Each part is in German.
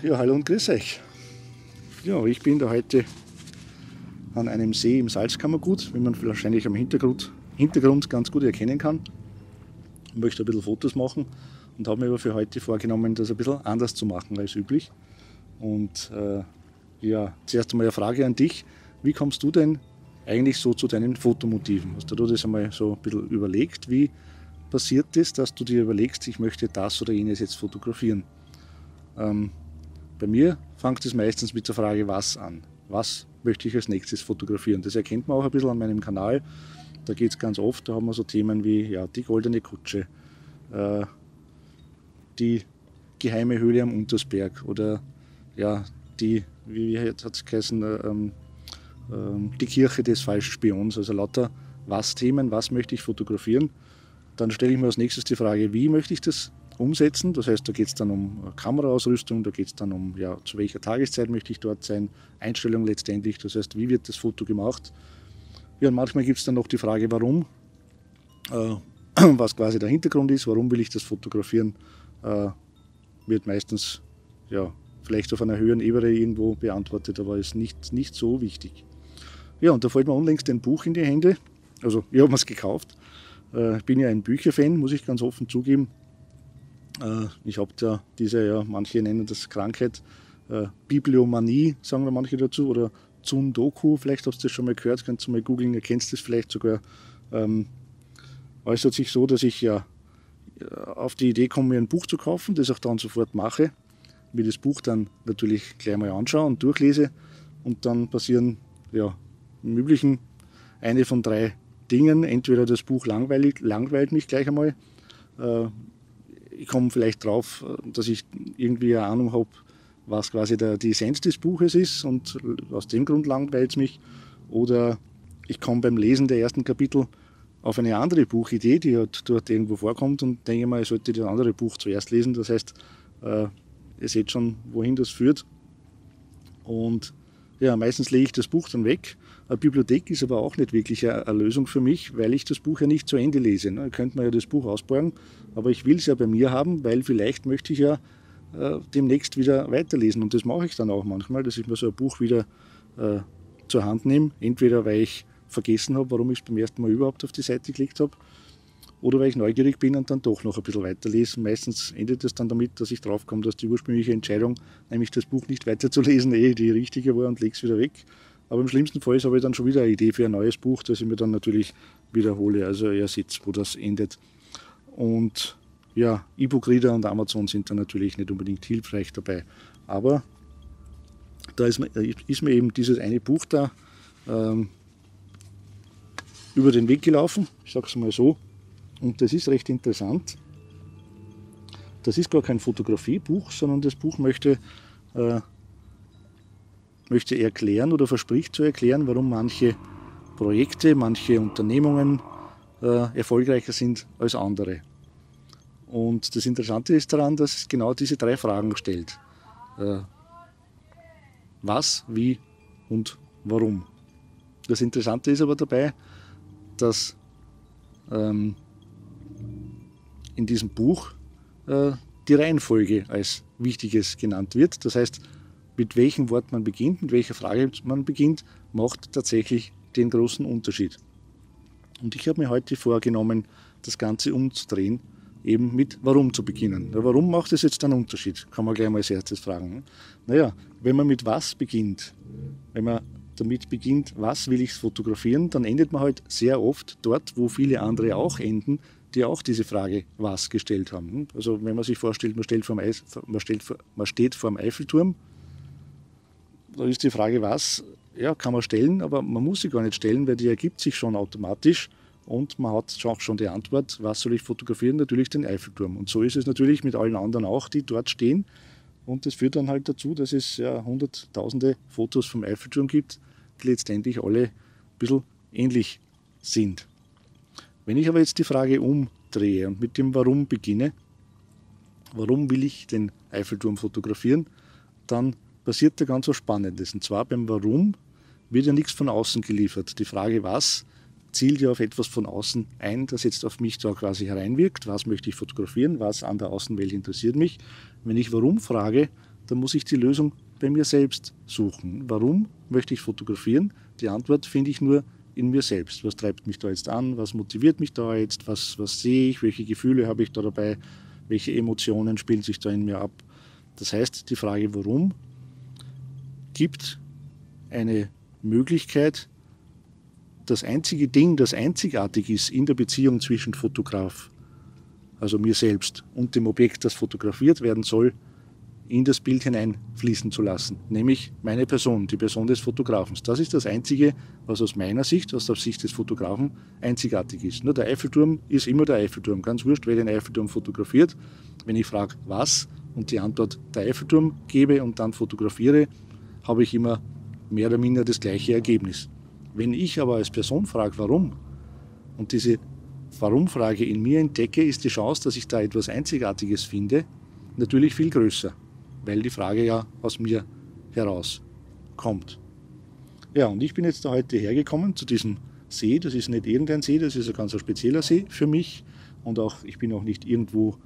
Ja, hallo und grüß euch. Ja, ich bin da heute an einem See im Salzkammergut, wie man wahrscheinlich am Hintergrund ganz gut erkennen kann. Ich möchte ein bisschen Fotos machen und habe mir aber für heute vorgenommen, das ein bisschen anders zu machen als üblich. Und ja, zuerst einmal eine Frage an dich. Wie kommst du denn eigentlich so zu deinen Fotomotiven? Hast du das einmal so ein bisschen überlegt? Wie passiert es, dass du dir überlegst, ich möchte das oder jenes jetzt fotografieren? Bei mir fängt es meistens mit der Frage, was an. Was möchte ich als nächstes fotografieren? Das erkennt man auch ein bisschen an meinem Kanal. Da geht es ganz oft, da haben wir so Themen wie ja, die goldene Kutsche, die geheime Höhle am Untersberg oder ja, wie hat es geheißen, die Kirche des falschen Spions. Also lauter Was-Themen, was möchte ich fotografieren. Dann stelle ich mir als nächstes die Frage, wie möchte ich das umsetzen. Das heißt, da geht es dann um Kameraausrüstung, da geht es dann um, ja, zu welcher Tageszeit möchte ich dort sein, Einstellung letztendlich, das heißt, wie wird das Foto gemacht. Ja, und manchmal gibt es dann noch die Frage, warum, was quasi der Hintergrund ist, warum will ich das fotografieren, wird meistens, ja, vielleicht auf einer höheren Ebene irgendwo beantwortet, aber ist nicht so wichtig. Ja, und da fällt mir unlängst ein Buch in die Hände, also ich habe mir es gekauft. Ich bin ja ein Bücherfan, muss ich ganz offen zugeben. Ich habe da diese, ja, manche nennen das Krankheit, Bibliomanie, sagen wir manche dazu, oder Zundoku, vielleicht habt ihr das schon mal gehört, könnt ihr mal googeln, ihr kennt das vielleicht sogar. Äußert sich so, dass ich ja auf die Idee komme, mir ein Buch zu kaufen, das auch dann sofort mache, mir das Buch dann natürlich gleich mal anschaue und durchlese und dann passieren ja im Üblichen eine von drei Dingen. Entweder das Buch langweilt mich gleich einmal, ich komme vielleicht drauf, dass ich irgendwie eine Ahnung habe, was quasi die Essenz des Buches ist und aus dem Grund langweilt es mich. Oder ich komme beim Lesen der ersten Kapitel auf eine andere Buchidee, die halt dort irgendwo vorkommt und denke mal, ich sollte das andere Buch zuerst lesen. Das heißt, ihr seht schon, wohin das führt. Und ja, meistens lege ich das Buch dann weg. Eine Bibliothek ist aber auch nicht wirklich eine Lösung für mich, weil ich das Buch ja nicht zu Ende lese. Da könnte man ja das Buch ausborgen, aber ich will es ja bei mir haben, weil vielleicht möchte ich ja demnächst wieder weiterlesen. Und das mache ich dann auch manchmal, dass ich mir so ein Buch wieder zur Hand nehme. Entweder weil ich vergessen habe, warum ich es beim ersten Mal überhaupt auf die Seite geklickt habe, oder weil ich neugierig bin und dann doch noch ein bisschen weiterlese. Meistens endet es dann damit, dass ich draufkomme, dass die ursprüngliche Entscheidung, nämlich das Buch nicht weiterzulesen, die richtige war und lege es wieder weg. Aber im schlimmsten Fall habe ich dann schon wieder eine Idee für ein neues Buch, das ich mir dann natürlich wiederhole, also ihr seht, wo das endet. Und ja, E-Book-Reader und Amazon sind dann natürlich nicht unbedingt hilfreich dabei. Aber da ist mir eben dieses eine Buch da über den Weg gelaufen, ich sage es mal so. Und das ist recht interessant. Das ist gar kein Fotografiebuch, sondern das Buch möchte erklären oder verspricht zu erklären, warum manche Projekte, manche Unternehmungen erfolgreicher sind als andere. Und das Interessante ist daran, dass es genau diese drei Fragen stellt. Was, wie und warum. Das Interessante ist aber dabei, dass in diesem Buch die Reihenfolge als Wichtiges genannt wird. Das heißt, mit welchem Wort man beginnt, mit welcher Frage man beginnt, macht tatsächlich den großen Unterschied. Und ich habe mir heute vorgenommen, das Ganze umzudrehen, eben mit Warum zu beginnen. Ja, warum macht es jetzt einen Unterschied? Kann man gleich mal als erstes fragen. Naja, wenn man mit was beginnt, wenn man damit beginnt, was will ich fotografieren, dann endet man halt sehr oft dort, wo viele andere auch enden, die auch diese Frage was gestellt haben. Also wenn man sich vorstellt, man steht vor dem Eiffelturm, da ist die Frage was, ja, kann man stellen, aber man muss sie gar nicht stellen, weil die ergibt sich schon automatisch und man hat auch schon die Antwort, was soll ich fotografieren? Natürlich den Eiffelturm. Und so ist es natürlich mit allen anderen auch, die dort stehen. Und das führt dann halt dazu, dass es ja hunderttausende Fotos vom Eiffelturm gibt, die letztendlich alle ein bisschen ähnlich sind. Wenn ich aber jetzt die Frage umdrehe und mit dem Warum beginne, warum will ich den Eiffelturm fotografieren, dann passiert da ganz was Spannendes. Und zwar beim Warum wird ja nichts von außen geliefert. Die Frage was zielt ja auf etwas von außen ein, das jetzt auf mich da quasi hereinwirkt. Was möchte ich fotografieren? Was an der Außenwelt interessiert mich? Wenn ich Warum frage, dann muss ich die Lösung bei mir selbst suchen. Warum möchte ich fotografieren? Die Antwort finde ich nur in mir selbst. Was treibt mich da jetzt an? Was motiviert mich da jetzt? Was sehe ich? Welche Gefühle habe ich da dabei? Welche Emotionen spielen sich da in mir ab? Das heißt, die Frage warum gibt eine Möglichkeit, das einzige Ding, das einzigartig ist in der Beziehung zwischen Fotograf, also mir selbst, und dem Objekt, das fotografiert werden soll, in das Bild hineinfließen zu lassen, nämlich meine Person, die Person des Fotografen. Das ist das Einzige, was aus meiner Sicht, aus der Sicht des Fotografen, einzigartig ist. Nur der Eiffelturm ist immer der Eiffelturm. Ganz wurscht, wer den Eiffelturm fotografiert. Wenn ich frage, was, und die Antwort der Eiffelturm gebe und dann fotografiere, habe ich immer mehr oder minder das gleiche Ergebnis. Wenn ich aber als Person frage, warum, und diese Warum-Frage in mir entdecke, ist die Chance, dass ich da etwas Einzigartiges finde, natürlich viel größer, weil die Frage ja aus mir herauskommt. Ja, und ich bin jetzt da heute hergekommen zu diesem See. Das ist nicht irgendein See, das ist ein ganz spezieller See für mich. Und auch ich bin auch nicht irgendwo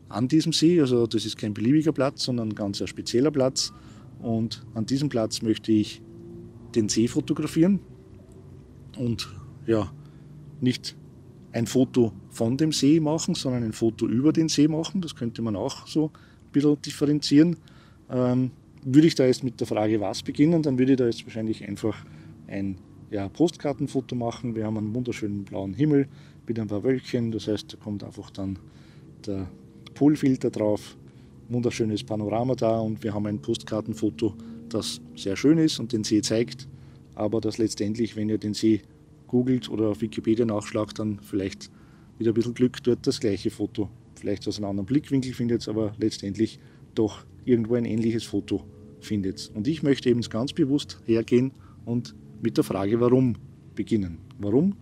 an diesem See, also das ist kein beliebiger Platz, sondern ein ganz spezieller Platz. Und an diesem Platz möchte ich den See fotografieren und ja, nicht ein Foto von dem See machen, sondern ein Foto über den See machen. Das könnte man auch so ein bisschen differenzieren. Würde ich da jetzt mit der Frage was beginnen, dann würde ich da jetzt wahrscheinlich einfach ein Postkartenfoto machen. Wir haben einen wunderschönen blauen Himmel mit ein paar Wölkchen, das heißt, da kommt einfach dann der Polfilter drauf, wunderschönes Panorama da und wir haben ein Postkartenfoto, das sehr schön ist und den See zeigt, aber das letztendlich, wenn ihr den See googelt oder auf Wikipedia nachschlagt, dann vielleicht wieder ein bisschen Glück dort das gleiche Foto, vielleicht aus einem anderen Blickwinkel findet, aber letztendlich doch irgendwo ein ähnliches Foto findet. Und ich möchte eben ganz bewusst hergehen und mit der Frage warum beginnen. Warum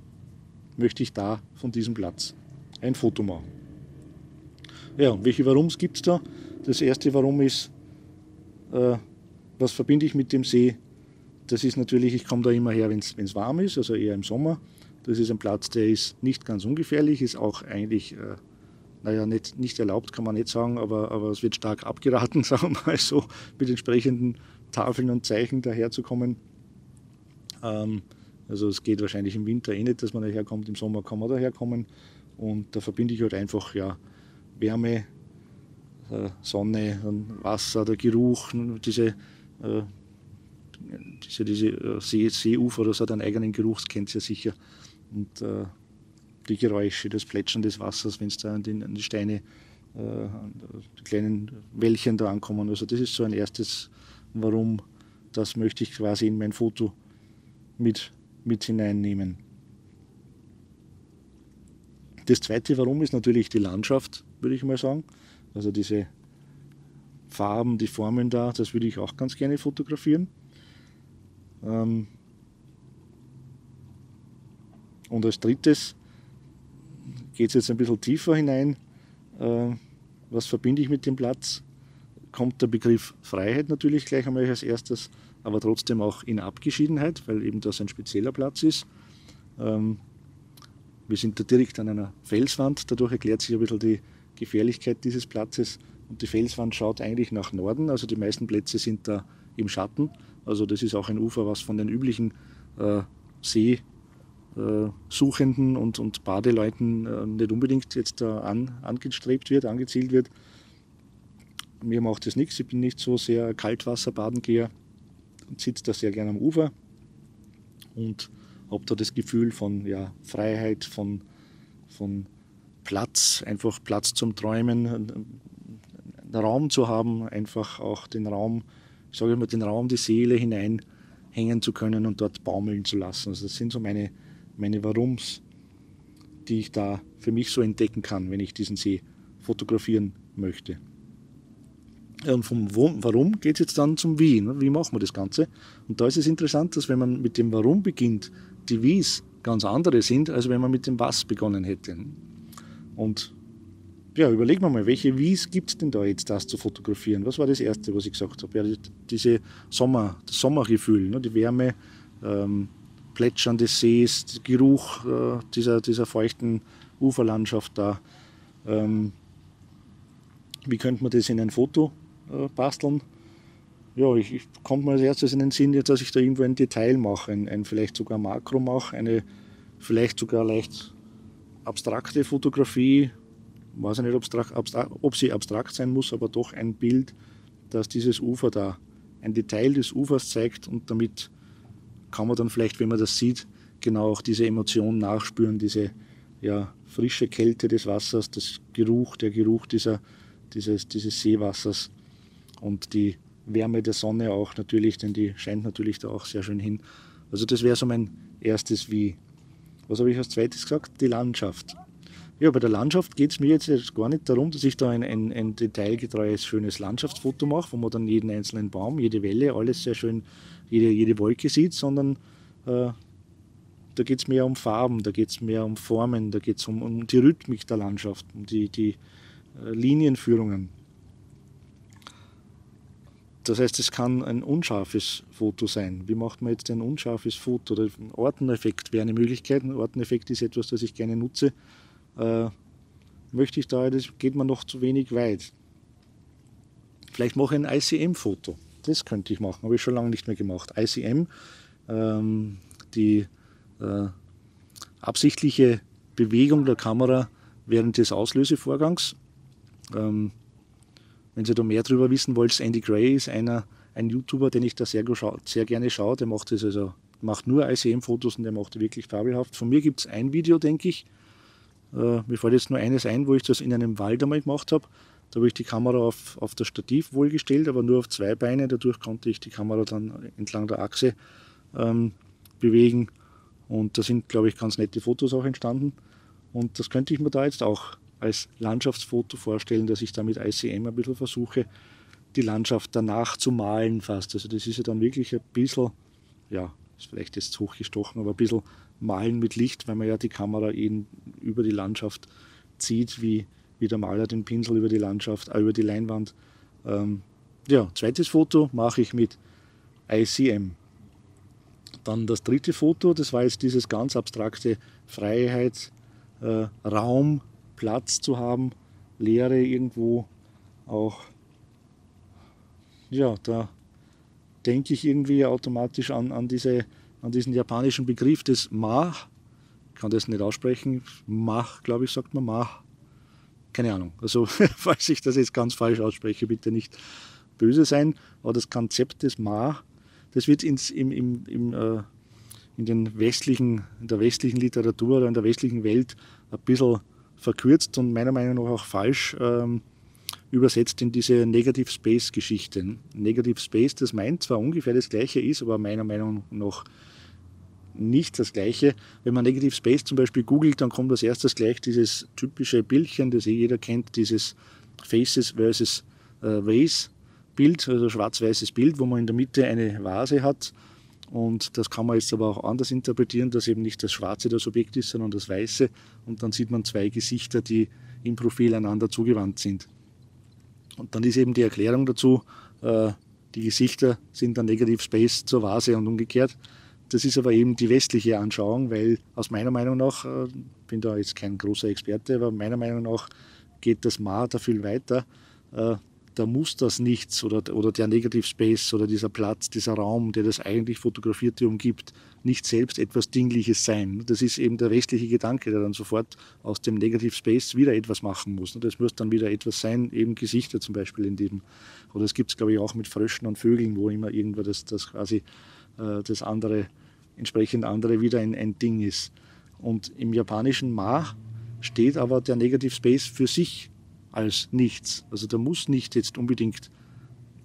möchte ich da von diesem Platz ein Foto machen? Ja, und welche Warums gibt es da? Das erste Warum ist, was verbinde ich mit dem See? Das ist natürlich, ich komme da immer her, wenn es warm ist, also eher im Sommer. Das ist ein Platz, der ist nicht ganz ungefährlich, ist auch eigentlich, nicht erlaubt, kann man nicht sagen, aber es wird stark abgeraten, sagen wir mal so, mit entsprechenden Tafeln und Zeichen daherzukommen. Also es geht wahrscheinlich im Winter eh nicht, dass man daherkommt, im Sommer kann man daherkommen. Und da verbinde ich halt einfach Wärme, Sonne, Wasser, der Geruch, diese Seeufer, das hat einen eigenen Geruch, das kennt ihr ja sicher. Und die Geräusche, das Plätschern des Wassers, wenn es da an die Steine, die kleinen Wellchen da ankommen. Also das ist so ein erstes Warum, das möchte ich quasi in mein Foto mit hineinnehmen. Das zweite Warum ist natürlich die Landschaft, würde ich mal sagen. Also diese Farben, die Formen da, das würde ich auch ganz gerne fotografieren. Und als drittes geht es jetzt ein bisschen tiefer hinein. Was verbinde ich mit dem Platz? Kommt der Begriff Freiheit natürlich gleich einmal als erstes, aber trotzdem auch in Abgeschiedenheit, weil eben das ein spezieller Platz ist. Wir sind da direkt an einer Felswand, dadurch erklärt sich ein bisschen die Gefährlichkeit dieses Platzes. Und die Felswand schaut eigentlich nach Norden, also die meisten Plätze sind da im Schatten. Also das ist auch ein Ufer, was von den üblichen Seesuchenden und Badeleuten nicht unbedingt jetzt da angestrebt wird, angezielt wird. Mir macht das nichts, ich bin nicht so sehr Kaltwasserbadengeher und sitze da sehr gerne am Ufer und habe da das Gefühl von Freiheit, von Platz, einfach Platz zum Träumen, einen Raum zu haben, einfach auch den Raum, ich sage immer, den Raum, die Seele hineinhängen zu können und dort baumeln zu lassen. Also das sind so meine Warums, die ich da für mich so entdecken kann, wenn ich diesen See fotografieren möchte. Ja, und vom Warum geht es jetzt dann zum Wie. Wie machen wir das Ganze? Und da ist es interessant, dass wenn man mit dem Warum beginnt, die Wies ganz andere sind, als wenn man mit dem Was begonnen hätte. Und überlegen wir mal, welche Wies gibt es denn da jetzt, das zu fotografieren? Was war das Erste, was ich gesagt habe? Ja, das Sommergefühl, die Wärme, Plätschern des Sees, der Geruch dieser feuchten Uferlandschaft da. Wie könnte man das in ein Foto basteln? ja, kommt mir als erstes in den Sinn, jetzt, dass ich da irgendwo ein Detail mache, vielleicht sogar Makro mache, eine vielleicht sogar leicht abstrakte Fotografie, weiß ich nicht, ob sie abstrakt sein muss, aber doch ein Bild, das dieses Ufer da, ein Detail des Ufers zeigt, und damit kann man dann vielleicht, wenn man das sieht, genau auch diese Emotion nachspüren, diese ja, frische Kälte des Wassers, der Geruch dieses Seewassers und die Wärme der Sonne auch natürlich, denn die scheint natürlich da auch sehr schön hin. Also das wäre so mein erstes Wie. Was habe ich als zweites gesagt? Die Landschaft. Ja, bei der Landschaft geht es mir jetzt gar nicht darum, dass ich da ein detailgetreues, schönes Landschaftsfoto mache, wo man dann jeden einzelnen Baum, jede Welle, alles sehr schön, jede Wolke sieht, sondern da geht es mehr um Farben, da geht es mehr um Formen, da geht es um die Rhythmik der Landschaft, um die Linienführungen. Das heißt, es kann ein unscharfes Foto sein. Wie macht man jetzt ein unscharfes Foto? Oder ein Orteneffekt wäre eine Möglichkeit. Ein Orteneffekt ist etwas, das ich gerne nutze. Möchte ich da, das geht mir noch zu wenig weit. Vielleicht mache ich ein ICM-Foto. Das könnte ich machen, habe ich schon lange nicht mehr gemacht. ICM, die absichtliche Bewegung der Kamera während des Auslösevorgangs. Wenn Sie da mehr darüber wissen wollt, Andy Gray ist ein YouTuber, den ich da sehr gerne schaue. Der macht nur ICM-Fotos und der macht die wirklich fabelhaft. Von mir gibt es ein Video, denke ich. Mir fällt jetzt nur eines ein, wo ich das in einem Wald einmal gemacht habe. Da habe ich die Kamera auf das Stativ wohlgestellt, aber nur auf 2 Beine. Dadurch konnte ich die Kamera dann entlang der Achse bewegen. Und da sind, glaube ich, ganz nette Fotos auch entstanden. Und das könnte ich mir da jetzt auch als Landschaftsfoto vorstellen, dass ich da mit ICM ein bisschen versuche, die Landschaft danach zu malen fast. Also das ist ja dann wirklich ein bisschen, ja, ist vielleicht jetzt hochgestochen, aber ein bisschen malen mit Licht, weil man ja die Kamera eben über die Landschaft zieht, wie der Maler den Pinsel über die Landschaft, über die Leinwand. Ja, zweites Foto mache ich mit ICM. Dann das dritte Foto, das war jetzt dieses ganz abstrakte Freiheit, Raum, Platz zu haben, Leere irgendwo auch. Ja, da denke ich irgendwie automatisch an diesen japanischen Begriff des Ma. Ich kann das nicht aussprechen. Ma, glaube ich, sagt man Ma. Keine Ahnung. Also, falls ich das jetzt ganz falsch ausspreche, bitte nicht böse sein. Aber das Konzept des Ma, das wird in der westlichen Literatur oder in der westlichen Welt ein bisschen verkürzt und meiner Meinung nach auch falsch übersetzt in diese Negative Space Geschichte. Negative Space, das meint zwar ungefähr das Gleiche ist, aber meiner Meinung nach nicht das Gleiche. Wenn man Negative Space zum Beispiel googelt, dann kommt als erstes gleich dieses typische Bildchen, das jeder kennt, dieses Faces versus Vase Bild, also schwarz-weißes Bild, wo man in der Mitte eine Vase hat. Und das kann man jetzt aber auch anders interpretieren, dass eben nicht das Schwarze das Objekt ist, sondern das Weiße. Und dann sieht man 2 Gesichter, die im Profil einander zugewandt sind. Und dann ist eben die Erklärung dazu, die Gesichter sind der Negative Space zur Vase und umgekehrt. Das ist aber eben die westliche Anschauung, weil aus meiner Meinung nach, bin da jetzt kein großer Experte, aber meiner Meinung nach geht das Ma da viel weiter. Da muss das Nichts oder der Negative Space oder dieser Platz, dieser Raum, der das eigentlich Fotografierte umgibt, nicht selbst etwas Dingliches sein. Das ist eben der westliche Gedanke, der dann sofort aus dem Negative Space wieder etwas machen muss. Das muss dann wieder etwas sein, eben Gesichter zum Beispiel in diesem. Oder das gibt es, glaube ich, auch mit Fröschen und Vögeln, wo immer irgendwo das quasi das andere, entsprechend andere wieder ein Ding ist. Und im japanischen Ma steht aber der Negative Space für sich als nichts. Also da muss nicht jetzt unbedingt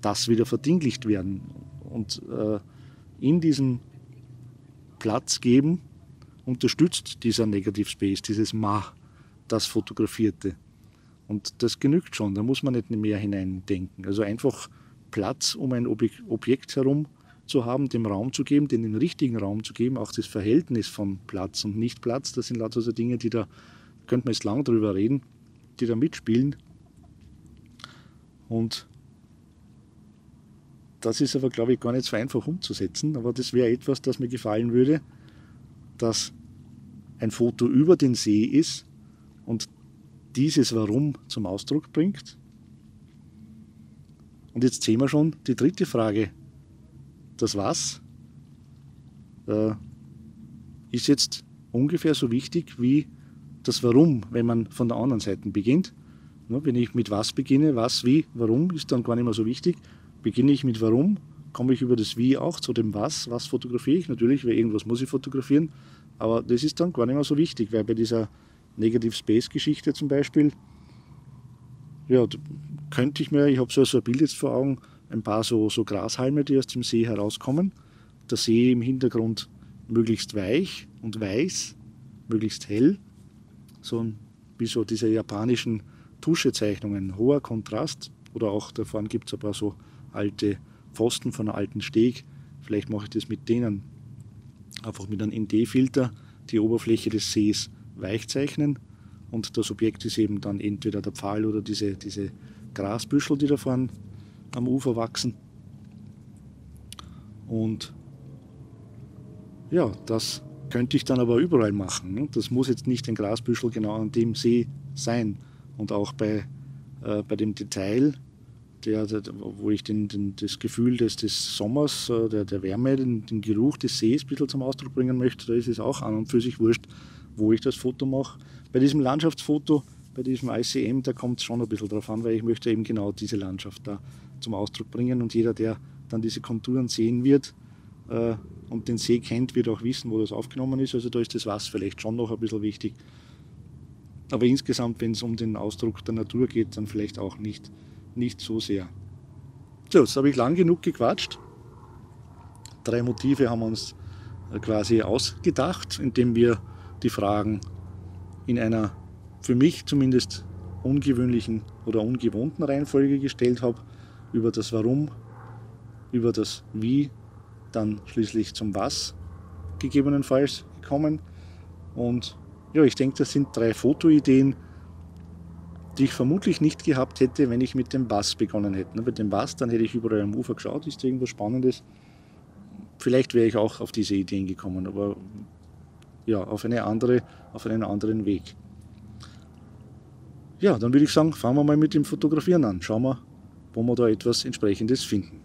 das wieder verdinglicht werden. Und in diesem Platz geben unterstützt dieser Negative Space, dieses Ma, das Fotografierte. Und das genügt schon, da muss man nicht mehr hineindenken. Also einfach Platz um ein Objekt herum zu haben, dem Raum zu geben, den richtigen Raum zu geben, auch das Verhältnis von Platz und Nicht-Platz, das sind lauter so Dinge, die da, könnte man jetzt lang drüber reden, die da mitspielen. Und das ist aber, glaube ich, gar nicht so einfach umzusetzen, aber das wäre etwas, das mir gefallen würde, dass ein Foto über den See ist und dieses Warum zum Ausdruck bringt Und jetzt sehen wir schon die dritte Frage. Das Was ist jetzt ungefähr so wichtig wie das Warum, wenn man von der anderen Seite beginnt. Wenn ich mit was beginne, was, wie, warum, ist dann gar nicht mehr so wichtig. Beginne ich mit Warum, komme ich über das Wie auch zu dem Was fotografiere ich. Natürlich, weil irgendwas muss ich fotografieren, aber das ist dann gar nicht mehr so wichtig, weil bei dieser Negative Space Geschichte zum Beispiel, ja, könnte ich mir, ich habe so ein Bild jetzt vor Augen, ein paar so Grashalme, die aus dem See herauskommen. Der See im Hintergrund möglichst weich und weiß, möglichst hell, wie so diese japanischen Tuschezeichnungen, hoher Kontrast, oder auch da vorne gibt es ein paar so alte Pfosten von einem alten Steg, vielleicht mache ich das mit denen, einfach mit einem ND-Filter die Oberfläche des Sees weich zeichnen und das Objekt ist eben dann entweder der Pfahl oder diese Grasbüschel, die da vorne am Ufer wachsen. Und ja, das könnte ich dann aber überall machen. Das muss jetzt nicht ein Grasbüschel genau an dem See sein. Und auch bei dem Detail, wo ich das Gefühl des Sommers, der Wärme, den Geruch des Sees ein bisschen zum Ausdruck bringen möchte, da ist es auch an und für sich wurscht, wo ich das Foto mache. Bei diesem Landschaftsfoto, bei diesem ICM, da kommt es schon ein bisschen drauf an, weil ich möchte eben genau diese Landschaft da zum Ausdruck bringen. Und jeder, der dann diese Konturen sehen wird und den See kennt, wird auch wissen, wo das aufgenommen ist. Also da ist das Was vielleicht schon noch ein bisschen wichtig. Aber insgesamt, wenn es um den Ausdruck der Natur geht, dann vielleicht auch nicht so sehr. So, jetzt habe ich lang genug gequatscht. 3 Motive haben wir uns quasi ausgedacht, indem wir die Fragen in einer für mich zumindest ungewöhnlichen oder ungewohnten Reihenfolge gestellt habe. Über das Warum, über das Wie, dann schließlich zum Was gegebenenfalls gekommen. Und ja, ich denke, das sind 3 Fotoideen, die ich vermutlich nicht gehabt hätte, wenn ich mit dem Was begonnen hätte. Mit dem Was, dann hätte ich überall am Ufer geschaut, ist da irgendwas Spannendes. Vielleicht wäre ich auch auf diese Ideen gekommen, aber ja, auf einen anderen Weg. Ja, dann würde ich sagen, fangen wir mal mit dem Fotografieren an. Schauen wir, wo wir da etwas Entsprechendes finden.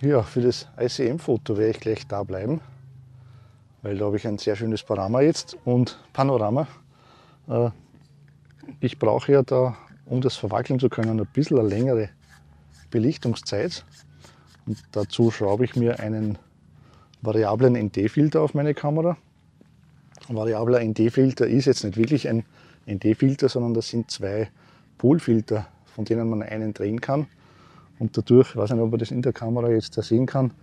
Ja, für das ICM-Foto werde ich gleich da bleiben, weil da habe ich ein sehr schönes Panorama jetzt und Panorama. Ich brauche ja da, um das verwackeln zu können, ein bisschen eine längere Belichtungszeit. Und dazu schraube ich mir einen variablen ND-Filter auf meine Kamera. Ein variabler ND-Filter ist jetzt nicht wirklich ein ND-Filter, sondern das sind 2 Polfilter, von denen man einen drehen kann. Und dadurch, ich weiß nicht, ob man das in der Kamera jetzt da sehen kann,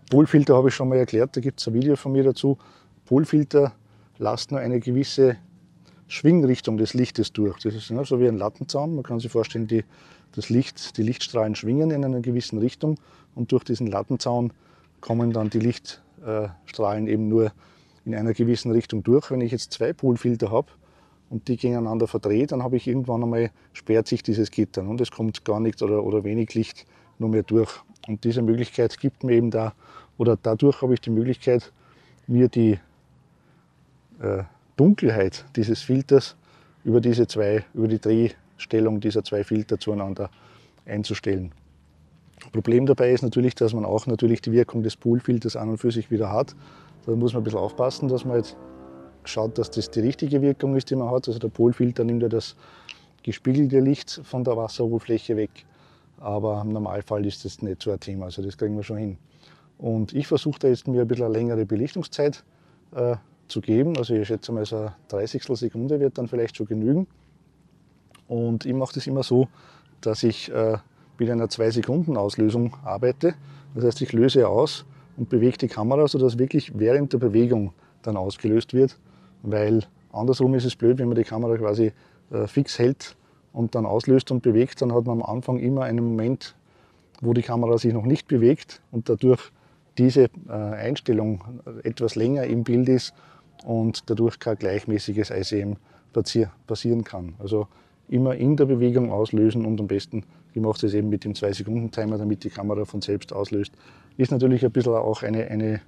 Polfilter habe ich schon mal erklärt, da gibt es ein Video von mir dazu. Polfilter lassen nur eine gewisse Schwingrichtung des Lichtes durch. Das ist so wie ein Lattenzaun. Man kann sich vorstellen, die Lichtstrahlen schwingen in einer gewissen Richtung und durch diesen Lattenzaun kommen dann die Lichtstrahlen eben nur in einer gewissen Richtung durch. Wenn ich jetzt 2 Polfilter habe und die gegeneinander verdrehe, dann habe ich irgendwann einmal, sperrt sich dieses Gitter und es kommt gar nichts oder wenig Licht nur mehr durch. Und diese Möglichkeit gibt mir eben dadurch habe ich die Möglichkeit, mir die Dunkelheit dieses Filters über die Drehstellung dieser 2 Filter zueinander einzustellen. Problem dabei ist natürlich, dass man auch die Wirkung des Polfilters an und für sich wieder hat. Da muss man ein bisschen aufpassen, dass man jetzt schaut, dass das die richtige Wirkung ist, die man hat. Also der Polfilter nimmt ja das gespiegelte Licht von der Wasseroberfläche weg. Aber im Normalfall ist das nicht so ein Thema, also das kriegen wir schon hin. Und ich versuche da jetzt mir ein bisschen eine längere Belichtungszeit zu geben. Also ich schätze mal so eine 30 Sekunde wird dann vielleicht schon genügen. Und ich mache das immer so, dass ich mit einer 2-Sekunden-Auslösung arbeite. Das heißt, ich löse aus und bewege die Kamera, sodass wirklich während der Bewegung dann ausgelöst wird. Weil andersrum ist es blöd, wenn man die Kamera quasi fix hält und dann auslöst und bewegt, dann hat man am Anfang immer einen Moment, wo die Kamera sich noch nicht bewegt und dadurch diese Einstellung etwas länger im Bild ist und dadurch kein gleichmäßiges ICM passieren kann. Also immer in der Bewegung auslösen und am besten, ich mache das eben mit dem 2-Sekunden-Timer, damit die Kamera von selbst auslöst. Ist natürlich ein bisschen auch eine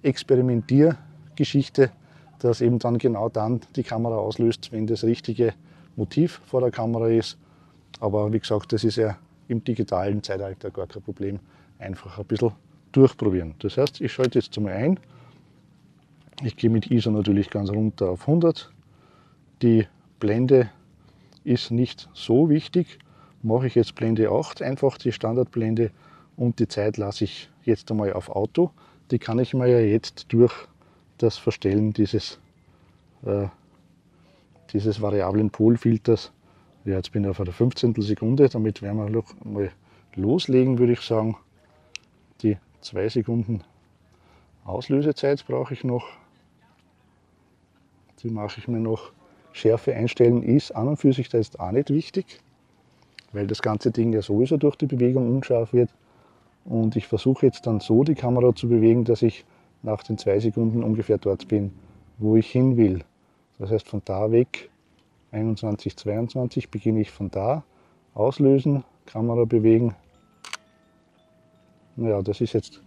Experimentiergeschichte, dass eben dann genau dann die Kamera auslöst, wenn das richtige Motiv vor der Kamera ist. Aber wie gesagt, das ist ja im digitalen Zeitalter gar kein Problem. Einfach ein bisschen durchprobieren. Das heißt, ich schalte jetzt einmal ein. Ich gehe mit ISO natürlich ganz runter auf 100. Die Blende ist nicht so wichtig. Mache ich jetzt Blende 8, einfach die Standardblende, und die Zeit lasse ich jetzt einmal auf Auto. Die kann ich mir ja jetzt durch das Verstellen dieses variablen Polfilters, ja, jetzt bin ich auf einer 15. Sekunde, damit werden wir noch mal loslegen, würde ich sagen. Die 2 Sekunden Auslösezeit brauche ich noch. Die mache ich mir noch. Schärfe einstellen ist an und für sich da jetzt auch nicht wichtig, weil das ganze Ding ja sowieso durch die Bewegung unscharf wird. Und ich versuche jetzt dann so die Kamera zu bewegen, dass ich nach den 2 Sekunden ungefähr dort bin, wo ich hin will. Das heißt, von da weg, 21, 22, beginne ich von da, auslösen, Kamera bewegen. Naja, das ist jetzt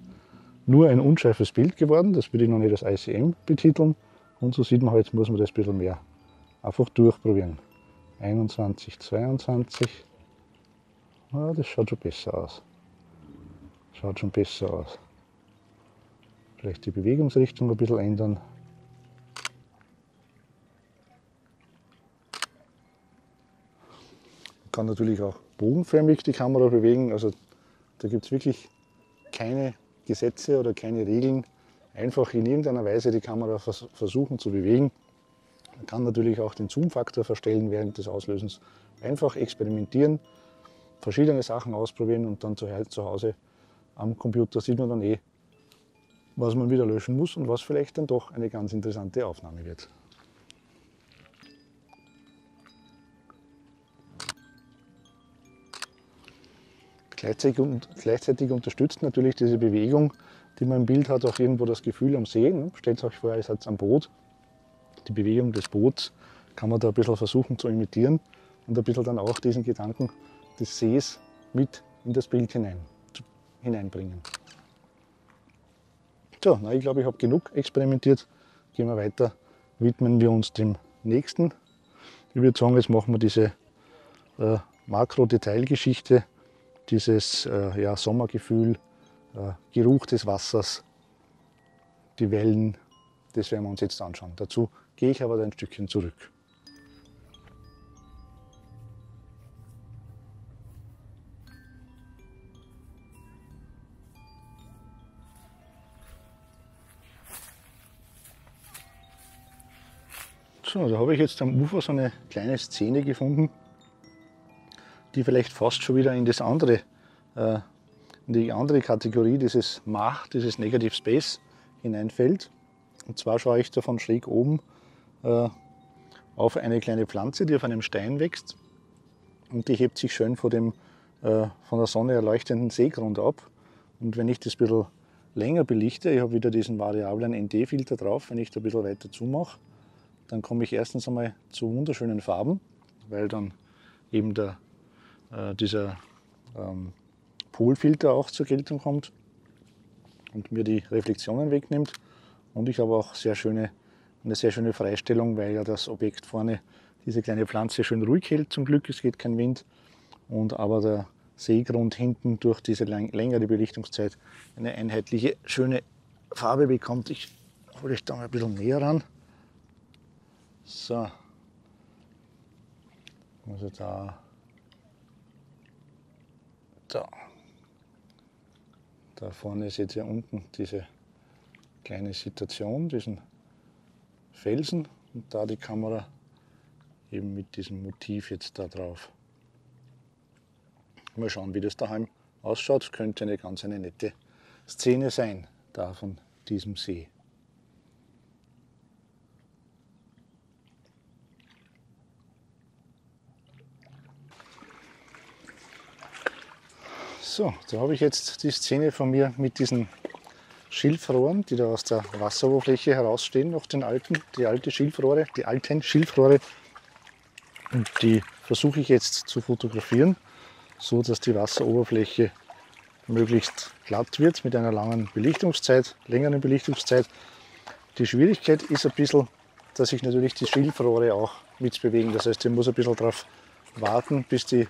nur ein unscharfes Bild geworden, das würde ich noch nicht als ICM betiteln. Und so sieht man halt, muss man das ein bisschen mehr einfach durchprobieren. 21, 22, ja, das schaut schon besser aus. Schaut schon besser aus. Vielleicht die Bewegungsrichtung ein bisschen ändern. Man kann natürlich auch bogenförmig die Kamera bewegen. Also da gibt es wirklich keine Gesetze oder keine Regeln. Einfach in irgendeiner Weise die Kamera versuchen zu bewegen. Man kann natürlich auch den Zoom-Faktor verstellen während des Auslösens. Einfach experimentieren, verschiedene Sachen ausprobieren und dann zu Hause am Computer sieht man dann eh, was man wieder löschen muss und was vielleicht dann doch eine ganz interessante Aufnahme wird. Gleichzeitig unterstützt natürlich diese Bewegung, die man im Bild hat, auch irgendwo das Gefühl am See. Stellt euch vor, ihr seid am Boot. Die Bewegung des Boots kann man da ein bisschen versuchen zu imitieren und ein bisschen dann auch diesen Gedanken des Sees mit in das Bild hineinbringen. So, na, ich glaube, ich habe genug experimentiert. Gehen wir weiter, widmen wir uns dem nächsten. Ich würde sagen, jetzt machen wir diese Makro-Detailgeschichte, dieses ja, Sommergefühl, Geruch des Wassers, die Wellen, das werden wir uns jetzt anschauen. Dazu gehe ich aber ein Stückchen zurück. So, da habe ich jetzt am Ufer so eine kleine Szene gefunden, die vielleicht fast schon wieder in das andere, in die andere Kategorie dieses MAH, dieses Negative Space hineinfällt. Und zwar schaue ich da von schräg oben auf eine kleine Pflanze, die auf einem Stein wächst, und die hebt sich schön von der Sonne erleuchtenden Seegrund ab. Und wenn ich das ein bisschen länger belichte, ich habe wieder diesen variablen ND-Filter drauf, wenn ich da ein bisschen weiter zumache, dann komme ich erstens einmal zu wunderschönen Farben, weil dann eben dieser Polfilter auch zur Geltung kommt und mir die Reflexionen wegnimmt. Und ich habe auch eine sehr schöne Freistellung, weil ja das Objekt vorne diese kleine Pflanze schön ruhig hält, zum Glück, es geht kein Wind. Und aber der Seegrund hinten durch diese längere Belichtungszeit eine einheitliche, schöne Farbe bekommt. Ich hole ich da mal ein bisschen näher ran. So, also da. Da vorne seht ihr unten diese kleine Situation, diesen Felsen, und da die Kamera eben mit diesem Motiv jetzt da drauf. Mal schauen, wie das daheim ausschaut. Könnte eine ganz nette Szene sein, da von diesem See. So, da habe ich jetzt die Szene von mir mit diesen Schilfrohren, die da aus der Wasseroberfläche herausstehen, noch die alten Schilfrohre. Und die versuche ich jetzt zu fotografieren, so dass die Wasseroberfläche möglichst glatt wird mit einer längeren Belichtungszeit. Die Schwierigkeit ist ein bisschen, dass sich natürlich die Schilfrohre auch mitbewegen. Das heißt, ich muss ein bisschen darauf warten, bis die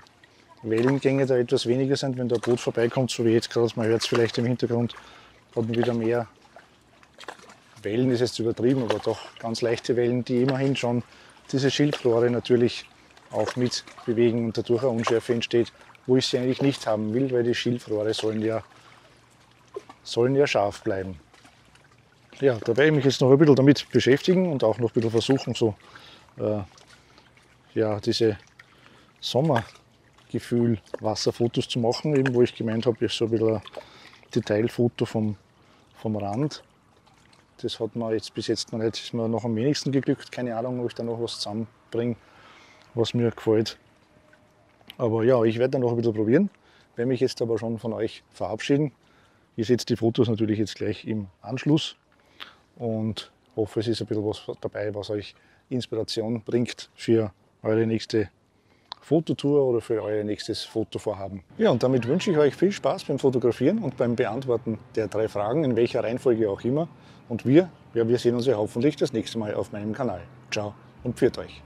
Wellengänge da etwas weniger sind, wenn der Boot vorbeikommt, so wie jetzt gerade, man hört es vielleicht im Hintergrund, hat man wieder mehr Wellen, ist jetzt übertrieben, aber doch ganz leichte Wellen, die immerhin schon diese Schilfrohre natürlich auch mit bewegen und dadurch eine Unschärfe entsteht, wo ich sie eigentlich nicht haben will, weil die Schilfrohre sollen ja scharf bleiben. Ja, da werde ich mich jetzt noch ein bisschen damit beschäftigen und auch noch ein bisschen versuchen, so diese Sommergefühl Wasserfotos zu machen, eben wo ich gemeint habe, ich so ein bisschen ein Detailfoto vom Rand. Das hat mir jetzt bis jetzt noch nicht, ist mir noch am wenigsten geglückt. Keine Ahnung, ob ich da noch was zusammenbringe, was mir gefällt. Aber ja, ich werde dann noch ein bisschen probieren. Werde mich jetzt aber schon von euch verabschieden. Ihr seht die Fotos natürlich jetzt gleich im Anschluss und hoffe, es ist ein bisschen was dabei, was euch Inspiration bringt für eure nächste Fototour oder für euer nächstes Fotovorhaben. Ja, und damit wünsche ich euch viel Spaß beim Fotografieren und beim Beantworten der 3 Fragen, in welcher Reihenfolge auch immer. Und wir sehen uns ja hoffentlich das nächste Mal auf meinem Kanal. Ciao und pfiat euch!